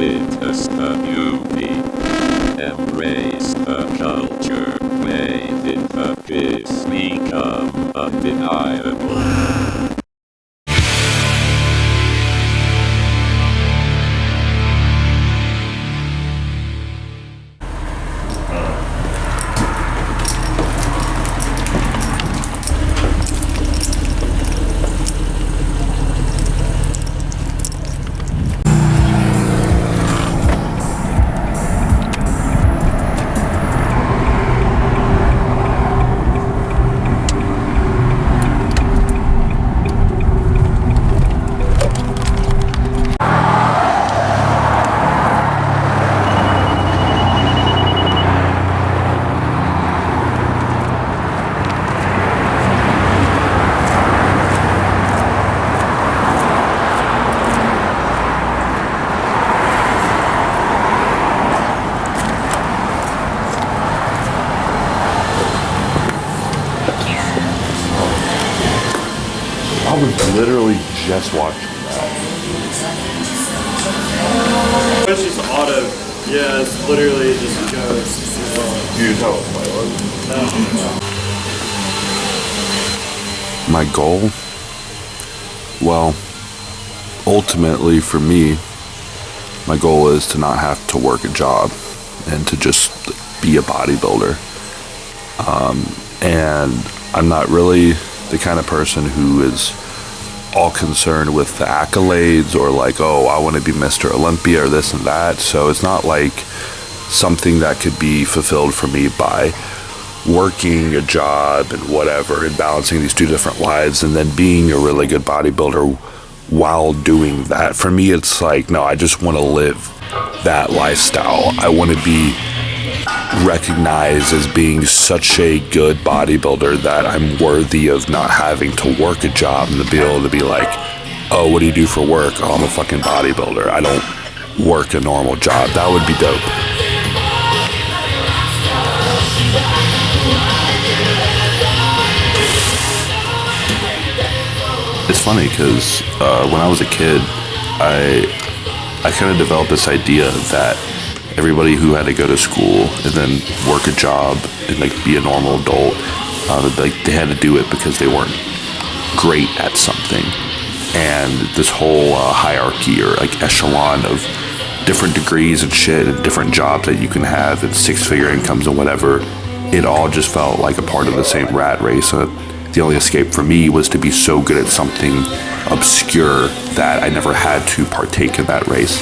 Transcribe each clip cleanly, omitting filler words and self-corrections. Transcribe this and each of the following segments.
witness the beauty, embrace the culture, bathe in the biz, become undeniable. I was literally just watching that. It's just auto. Yeah, it's literally just goes. Do you tell us My goal? Well, ultimately for me, my goal is to not have to work a job and to just be a bodybuilder. And I'm not really the kind of person who is all concerned with the accolades or like, oh, I want to be Mr. Olympia or this and that. So it's not like something that could be fulfilled for me by working a job and whatever and balancing these two different lives and then being a really good bodybuilder while doing that. For me, it's like, no, I just want to live that lifestyle. I want to be recognized as being such a good bodybuilder that I'm worthy of not having to work a job and to be able to be like, oh, what do you do for work? Oh, I'm a fucking bodybuilder. I don't work a normal job. That would be dope. It's funny because when I was a kid, I kind of developed this idea that everybody who had to go to school and then work a job and like be a normal adult, like they had to do it because they weren't great at something. And this whole hierarchy or like echelon of different degrees and shit and different jobs that you can have and six-figure incomes and whatever, it all just felt like a part of the same rat race. So the only escape for me was to be so good at something obscure that I never had to partake in that race.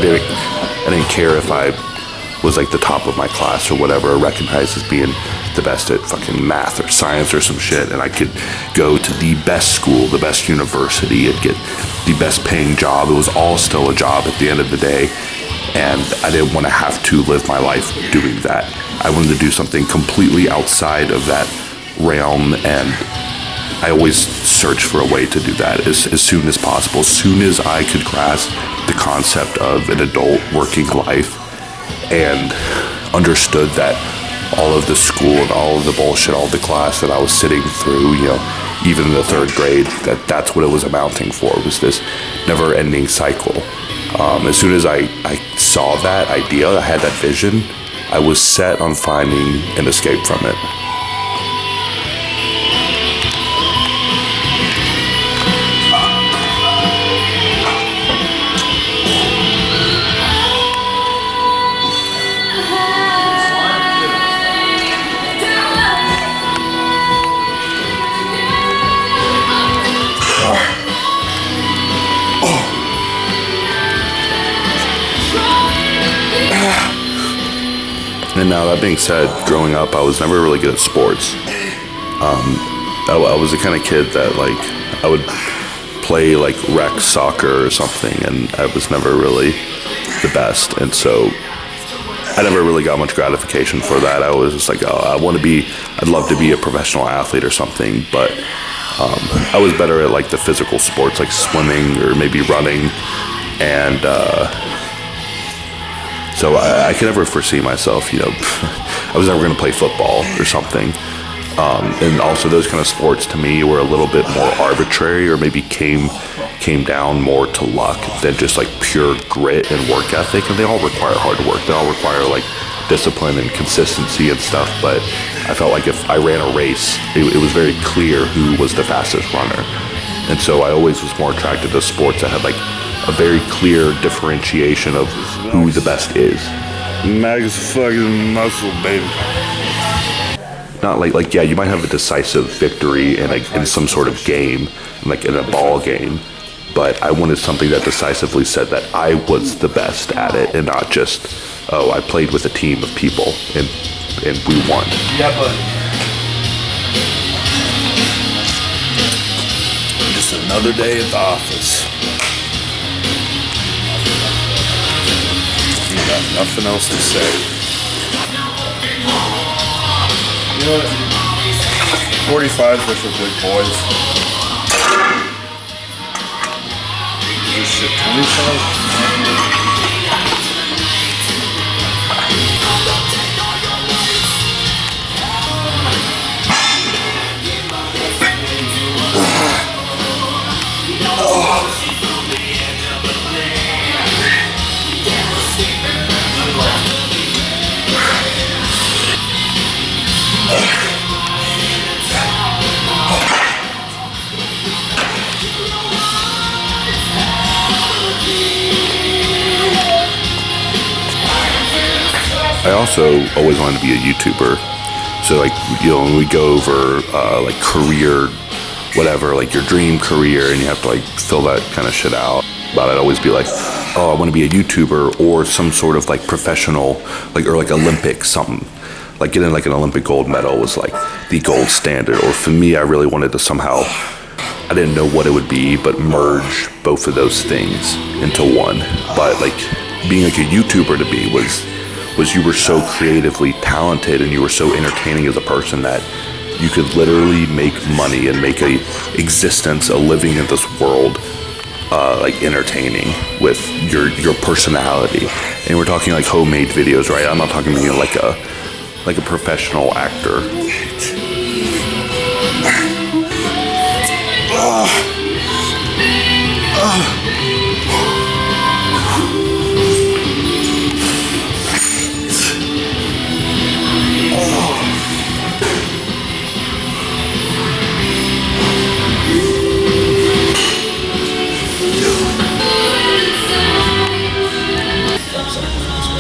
I didn't care if I was like the top of my class or whatever, recognized as being the best at fucking math or science or some shit, and I could go to the best school, the best university, and get the best paying job. It was all still a job at the end of the day, and I didn't want to have to live my life doing that. I wanted to do something completely outside of that realm, and I always searched for a way to do that as soon as possible, as soon as I could grasp the concept of an adult working life and understood that all of the school and all of the bullshit, all of the class that I was sitting through, even in the third grade, that's what it was amounting for, was this never-ending cycle. As soon as I saw that idea, I had that vision, I was set on finding an escape from it. And now that being said, growing up, I was never really good at sports. I was the kind of kid that I would play rec soccer or something, and I was never really the best. And so I never really got much gratification for that. I was just I'd love to be a professional athlete or something, but I was better at the physical sports like swimming or maybe running, and so I could never foresee myself, I was never going to play football or something. And also those kind of sports to me were a little bit more arbitrary, or maybe came down more to luck than just pure grit and work ethic. And they all require hard work. They all require discipline and consistency and stuff. But I felt like if I ran a race, it was very clear who was the fastest runner. And so I always was more attracted to sports that had a very clear differentiation of who the best is. Max fucking muscle, baby. Not yeah, you might have a decisive victory in some sort of game, in a ball game, but I wanted something that decisively said that I was the best at it, and not just, I played with a team of people and we won. Yeah, but Just another day at the office. Got nothing else to say. you know what? 45s are for big boys. This shit 25? I also always wanted to be a YouTuber. So when we go over career, whatever, your dream career, and you have to fill that kind of shit out. But I'd always be I want to be a YouTuber or some sort of professional, or Olympic something. Getting an Olympic gold medal was the gold standard. Or for me, I really wanted to somehow, I didn't know what it would be, but merge both of those things into one. But being a YouTuber to me was you were so creatively talented and you were so entertaining as a person that you could literally make money and make a existence, a living in this world, entertaining with your personality. And we're talking homemade videos, right? I'm not talking being like a professional actor.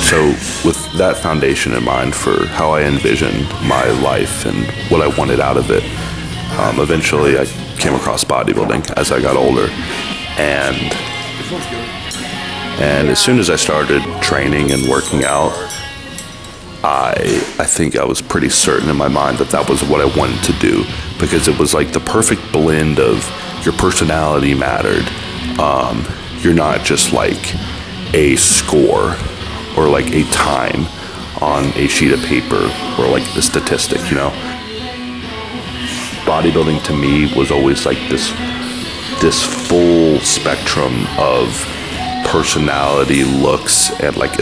So with that foundation in mind for how I envisioned my life and what I wanted out of it, eventually I came across bodybuilding as I got older, and And as soon as I started training and working out, I think I was pretty certain in my mind that that was what I wanted to do, because it was like the perfect blend of your personality mattered. You're not just like a score or like a time on a sheet of paper or like a statistic, you know? Bodybuilding to me was always like this full spectrum of personality, looks, and like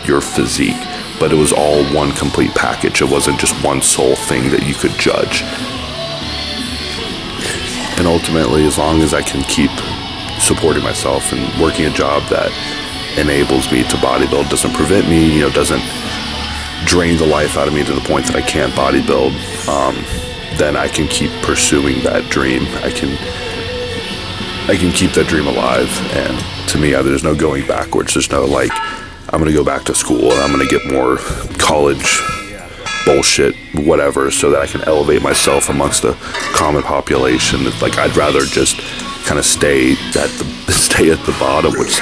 your physique, but it was all one complete package. It wasn't just one sole thing that you could judge. And ultimately, as long as I can keep supporting myself and working a job that enables me to bodybuild, doesn't prevent me, you know, doesn't drain the life out of me to the point that I can't bodybuild, then I can keep pursuing that dream. I can keep that dream alive. And to me, there's no going backwards. There's no like, I'm going to go back to school and I'm going to get more college bullshit, whatever, so that I can elevate myself amongst the common population. It's like, I'd rather just kind of stay at the bottom, which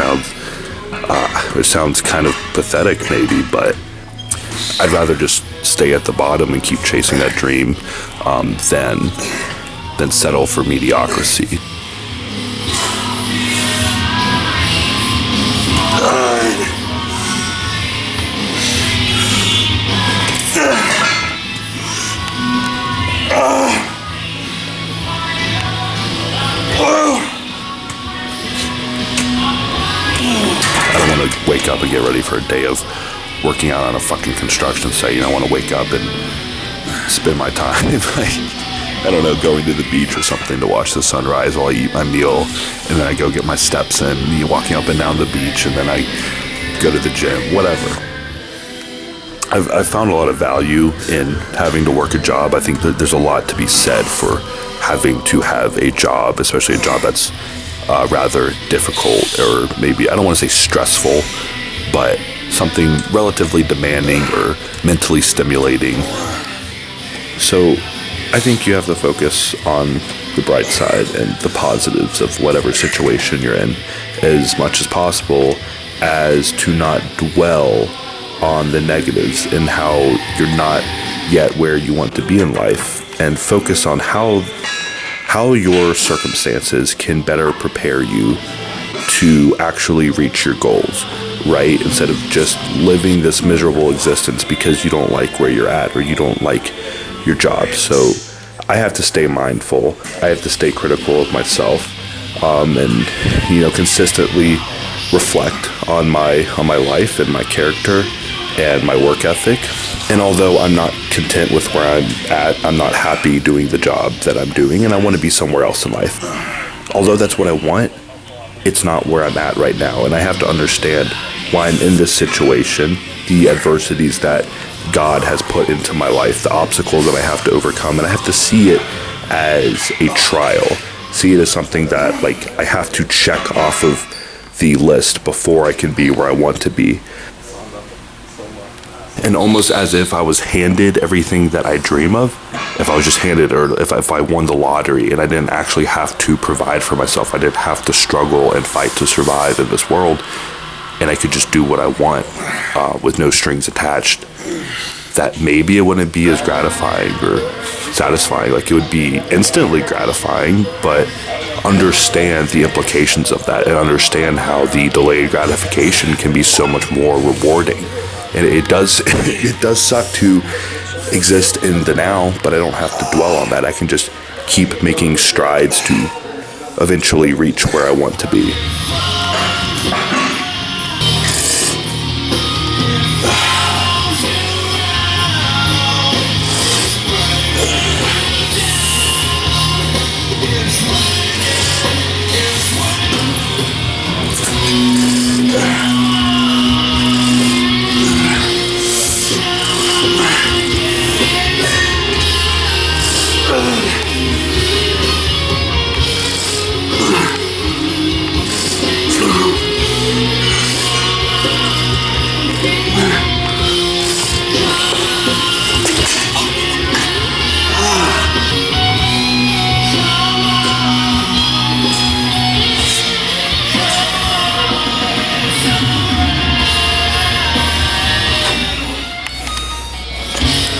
sounds kind of pathetic maybe, but I'd rather just stay at the bottom and keep chasing that dream than settle for mediocrity. I don't want to wake up and get ready for a day of working out on a fucking construction site. You know, I want to wake up and spend my time I don't know, going to the beach or something to watch the sunrise while I eat my meal, and then I go get my steps in, walking up and down the beach, and then I go to the gym, whatever. I've found a lot of value in having to work a job. I think that there's a lot to be said for having to have a job, especially a job that's rather difficult, or maybe, I don't want to say stressful, but something relatively demanding or mentally stimulating. So I think you have to focus on the bright side and the positives of whatever situation you're in as much as possible, as to not dwell on the negatives and how you're not yet where you want to be in life, and focus on how your circumstances can better prepare you to actually reach your goals, right? Instead of just living this miserable existence because you don't like where you're at or you don't like your job. So I have to stay mindful. I have to stay critical of myself, and consistently reflect on my life and my character and my work ethic. And although I'm not content with where I'm at, I'm not happy doing the job that I'm doing, and I want to be somewhere else in life. Although that's what I want, it's not where I'm at right now, and I have to understand why I'm in this situation, the adversities that God has put into my life, the obstacles that I have to overcome, and I have to see it as a trial, see it as something that I have to check off of the list before I can be where I want to be. And almost as if I was handed everything that I dream of, if I was just handed, or if I won the lottery and I didn't actually have to provide for myself, I didn't have to struggle and fight to survive in this world, and I could just do what I want with no strings attached, that maybe it wouldn't be as gratifying or satisfying. It would be instantly gratifying, but understand the implications of that and understand how the delayed gratification can be so much more rewarding. And it does suck to exist in the now, but I don't have to dwell on that. I can just keep making strides to eventually reach where I want to be.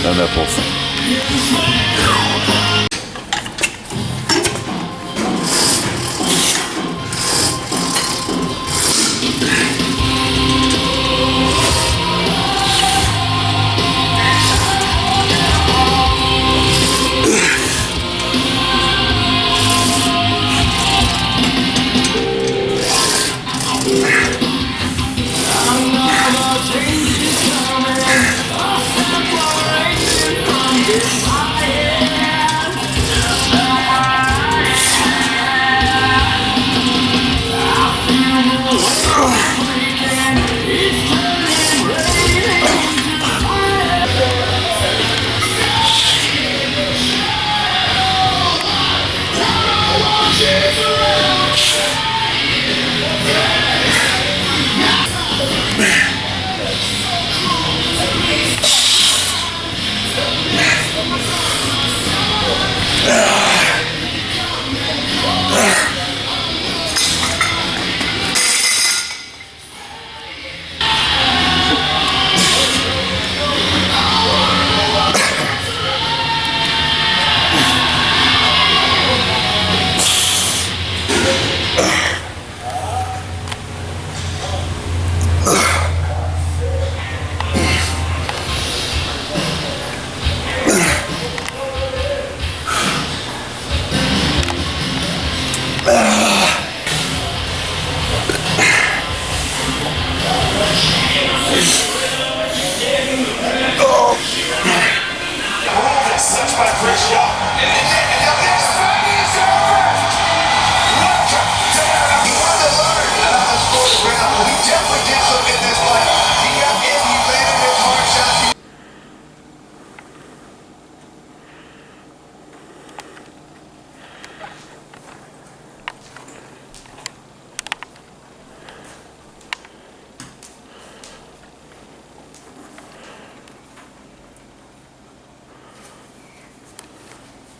The nipple thing.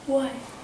What?